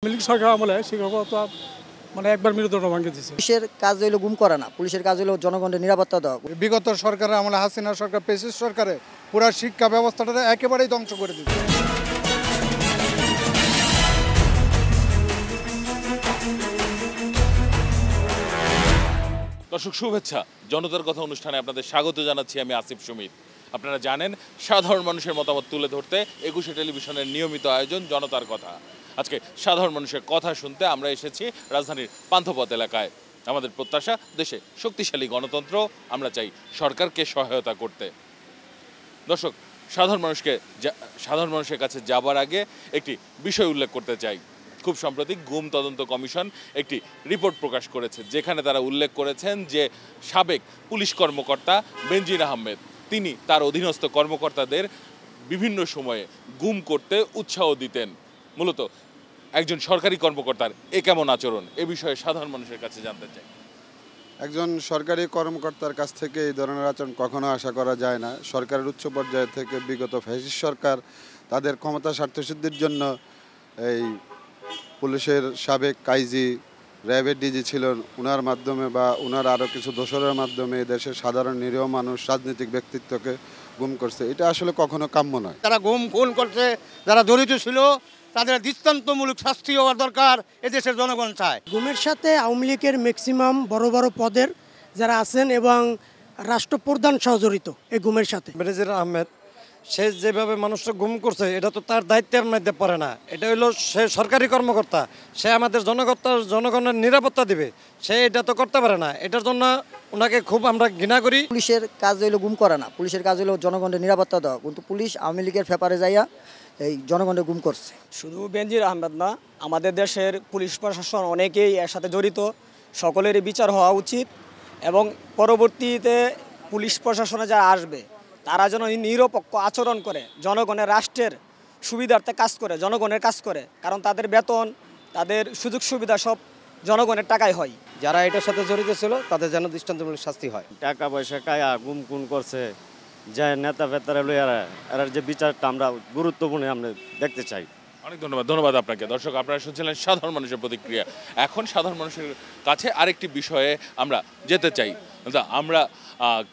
মিলিক সরকার আমলে শিক্ষকতা মানে একবার মেরুদণ্ড ভাঙিয়ে দিয়েছে। পুলিশের কাজ হইলো গুম করা না, পুলিশের কাজ হইলো জনগণের নিরাপত্তা দেওয়া। বিগত সরকারের আমলে হাসিনা সরকার পেশিস সরকারে পুরা শিক্ষা ব্যবস্থাটা একেবারেই ধ্বংস করে দিচ্ছে। দর্শক শুভেচ্ছা, জনতার কথা অনুষ্ঠানে আপনাদের স্বাগত জানাচ্ছি। আমি আসিফ সুমিত। আপনারা জানেন সাধারণ মানুষের মতামত তুলে ধরতে একুশে টেলিভিশনের নিয়মিত আয়োজন জনতার কথা। আজকে সাধারণ মানুষের কথা শুনতে আমরা এসেছি রাজধানীর পান্থপথ এলাকায়। আমাদের প্রত্যাশা দেশে শক্তিশালী গণতন্ত্র, আমরা চাই সরকারকে সহায়তা করতে। দর্শক, সাধারণ মানুষের কাছে যাবার আগে একটি বিষয় উল্লেখ করতে চাই। খুব সম্প্রতি গুম তদন্ত কমিশন একটি রিপোর্ট প্রকাশ করেছে, যেখানে তারা উল্লেখ করেছেন যে সাবেক পুলিশ কর্মকর্তা বেনজির আহমেদ তিনি তার অধীনস্থ কর্মকর্তাদের বিভিন্ন সময়ে গুম করতে উৎসাহ দিতেন। মূলত একজন সরকারি কর্মকর্তার এ কেমন আচরণ, এ বিষয়ে সাধারণ মানুষের কাছে জানতে চাই। একজন সরকারি কর্মকর্তার কাছ থেকে এই ধরনের আচরণ কখনো আশা করা যায় না। সরকারের উচ্চ পর্যায় থেকে বিগত ফ্যাসিস্ট সরকার তাদের ক্ষমতা স্বার্থসিদ্ধির জন্য এই পুলিশের সাবেক আইজি, র্যাবের ডিজি ছিলেন, ওনার মাধ্যমে বা ওনার আরও কিছু দোসরের মাধ্যমে দেশের সাধারণ নিরীহ মানুষ, রাজনৈতিক ব্যক্তিত্বকে গুম করছে। এটা আসলে কখনো কাম্য নয়। যারা খুন করছে, যারা জড়িত ছিল, তাদের দৃষ্টান্তমূলক শাস্তি হওয়ার দরকার এদেশের জনগণ চায়। গুমের সাথে আওয়ামী লীগের ম্যাক্সিমাম বড় বড় পদের যারা আছেন এবং রাষ্ট্রপ্রধান সহ জড়িত এই গুমের সাথে। বেনজির আহমেদ সে যেভাবে মানুষটা গুম করছে, এটা তো তার দায়িত্বের মধ্যে পড়ে না। এটা হইলো সে সরকারি কর্মকর্তা, সে আমাদের জনগণের নিরাপত্তা দিবে, সে এটা তো করতে পারে না। এটার জন্য ওনাকে খুব আমরা ঘৃণা করি। পুলিশের কাজ হইলো গুম করা না, পুলিশের কাজ হইলো জনগণের নিরাপত্তা দেওয়া। কিন্তু পুলিশ আওয়ামী লীগের ব্যাপারে যাইয়া এই জনগণের গুম করছে। শুধু বেনজির আহমেদ না, আমাদের দেশের পুলিশ প্রশাসন অনেকেই এর সাথে জড়িত। সকলেরই বিচার হওয়া উচিত এবং পরবর্তীতে পুলিশ প্রশাসনে যারা আসবে তারা যেন নিরপেক্ষ আচরণ করে, জনগণের রাষ্ট্রের সুবিধার্থে কাজ করে, জনগণের কাজ করে। কারণ তাদের বেতন, তাদের সুযোগ সুবিধা সব জনগণের টাকায় হয়। যারা এটার সাথে জড়িত ছিল তাদের যেন দৃষ্টান্তমূলক শাস্তি হয়। টাকা পয়সা কায়া গুম খুন করছে যে নেতা ফেতারা লইয়ারা, এর যে বিচারটা আমরা গুরুত্বপূর্ণ আমরা দেখতে চাই। অনেক ধন্যবাদ আপনাকে। দর্শক, আপনারা শুনছিলেন সাধারণ মানুষের প্রতিক্রিয়া। এখন সাধারণ মানুষের কাছে আরেকটি বিষয়ে আমরা যেতে চাই। আমরা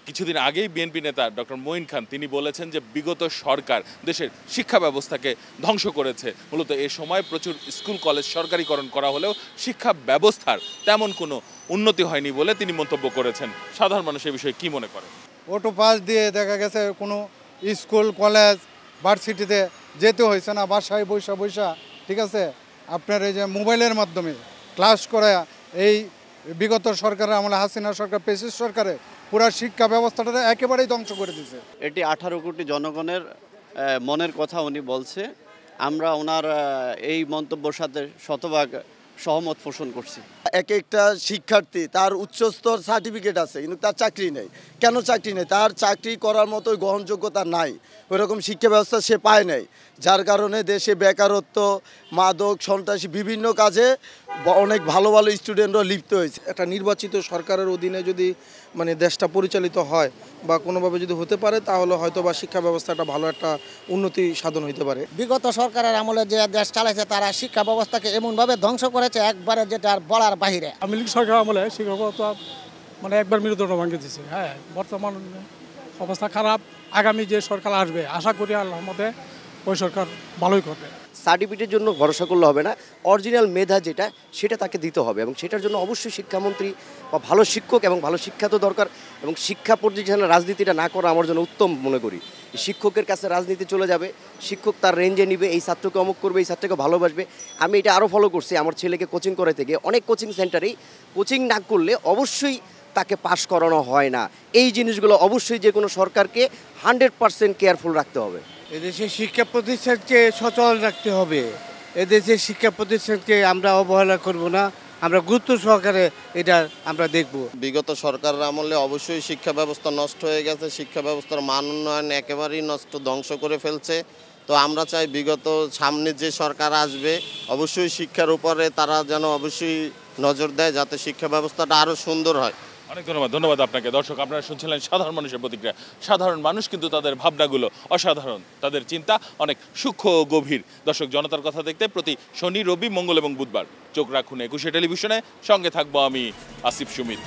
কিছুদিন আগেই বিএনপি নেতা ডক্টর মঈন খান তিনি বলেছেন যে বিগত সরকার দেশের শিক্ষা ব্যবস্থাকে ধ্বংস করেছে। মূলত এ সময় প্রচুর স্কুল কলেজ সরকারিকরণ করা হলেও শিক্ষা ব্যবস্থার তেমন কোনো উন্নতি হয়নি বলে তিনি মন্তব্য করেছেন। সাধারণ মানুষ এ বিষয়ে কী মনে করেন? অটো পাস দিয়ে দেখা গেছে কোনো স্কুল কলেজ ভার্সিটিতে যেতে হয়েছে না, বাসায় বৈশা ঠিক আছে আপনার এই যে মোবাইলের মাধ্যমে ক্লাস করা। এই বিগত সরকারের আমলে হাসিনা সরকার পেশিস সরকারে পুরা শিক্ষা ব্যবস্থাটা একেবারেই ধ্বংস করে দিয়েছে। এটি 18 কোটি জনগণের মনের কথা উনি বলছে। আমরা ওনার এই মন্তব্যের সাথে শতভাগ সহমত পোষণ করছি। এক একটা শিক্ষার্থী তার উচ্চস্তর সার্টিফিকেট আছে, কিন্তু তার চাকরি নেই। কেন চাকরি নেই? তার চাকরি করার মতো গ্রহণযোগ্যতা নাই, ওইরকম শিক্ষা ব্যবস্থা সে পায় নাই। যার কারণে দেশে বেকারত্ব, মাদক, সন্ত্রাসী বিভিন্ন কাজে অনেক ভালো ভালো স্টুডেন্টরা লিপ্ত হয়েছে। একটা নির্বাচিত সরকারের অধীনে যদি মানে দেশটা পরিচালিত হয় বা কোনোভাবে যদি হতে পারে, তাহলে হয়তো বা শিক্ষা ব্যবস্থাটা ভালো একটা উন্নতি সাধন হইতে পারে। বিগত সরকারের আমলে যে দেশ চালাইছে তারা শিক্ষা ব্যবস্থাকে এমনভাবে ধ্বংস করেছে একবারে যেটা আর বলার বাহিরে। আওয়ামী লীগ সরকার আমলে শিক্ষকতা মানে একবার মেরুদণ্ড ভাঙিয়ে দিয়েছে। হ্যাঁ, বর্তমান অবস্থা খারাপ। আগামী যে সরকার আসবে আশা করি আল্লাহর মতে ওই সরকার ভালোই করবে। সার্টিফিকেটের জন্য ভরসা করলে হবে না, অরিজিনাল মেধা যেটা সেটা তাকে দিতে হবে এবং সেটার জন্য অবশ্যই শিক্ষামন্ত্রী বা ভালো শিক্ষক এবং ভালো শিক্ষা তো দরকার। এবং শিক্ষা পর্যায়ে রাজনীতিটা না করা আমার জন্য উত্তম মনে করি। শিক্ষকের কাছে রাজনীতি চলে যাবে, শিক্ষক তার রেঞ্জে নিবে, এই ছাত্রকে অমুক করবে, এই ছাত্রকে ভালোবাসবে। আমি এটা আরও ফলো করছি আমার ছেলেকে কোচিং করাতে গিয়ে। অনেক কোচিং সেন্টারেই কোচিং না করলে অবশ্যই তাকে পাস করানো হয় না। এই জিনিসগুলো অবশ্যই যে কোনো সরকারকে 100% কেয়ারফুল রাখতে হবে। এদেশের শিক্ষা প্রতিষ্ঠানকে সচল রাখতে হবে। এদেশের শিক্ষা প্রতিষ্ঠানকে আমরা অবহেলা করব না, আমরা গুরুত্ব সহকারে এটা আমরা দেখব। বিগত সরকারের আমলে অবশ্যই শিক্ষা ব্যবস্থা নষ্ট হয়ে গেছে, শিক্ষা ব্যবস্থার মান উন্নয়ন একেবারেই নষ্ট, ধ্বংস করে ফেলছে। তো আমরা চাই বিগত সামনে যে সরকার আসবে অবশ্যই শিক্ষার উপরে তারা যেন অবশ্যই নজর দেয়, যাতে শিক্ষা ব্যবস্থাটা আরও সুন্দর হয়। অনেক ধন্যবাদ আপনাকে। দর্শক, আপনারা শুনছিলেন সাধারণ মানুষের প্রতিক্রিয়া। সাধারণ মানুষ কিন্তু তাদের ভাবনাগুলো অসাধারণ, তাদের চিন্তা অনেক সূক্ষ্ম ও গভীর। দর্শক, জনতার কথা দেখতে প্রতি শনি, রবি, মঙ্গল এবং বুধবার চোখ রাখুন একুশে টেলিভিশনে। সঙ্গে থাকবো আমি আসিফ সুমিত।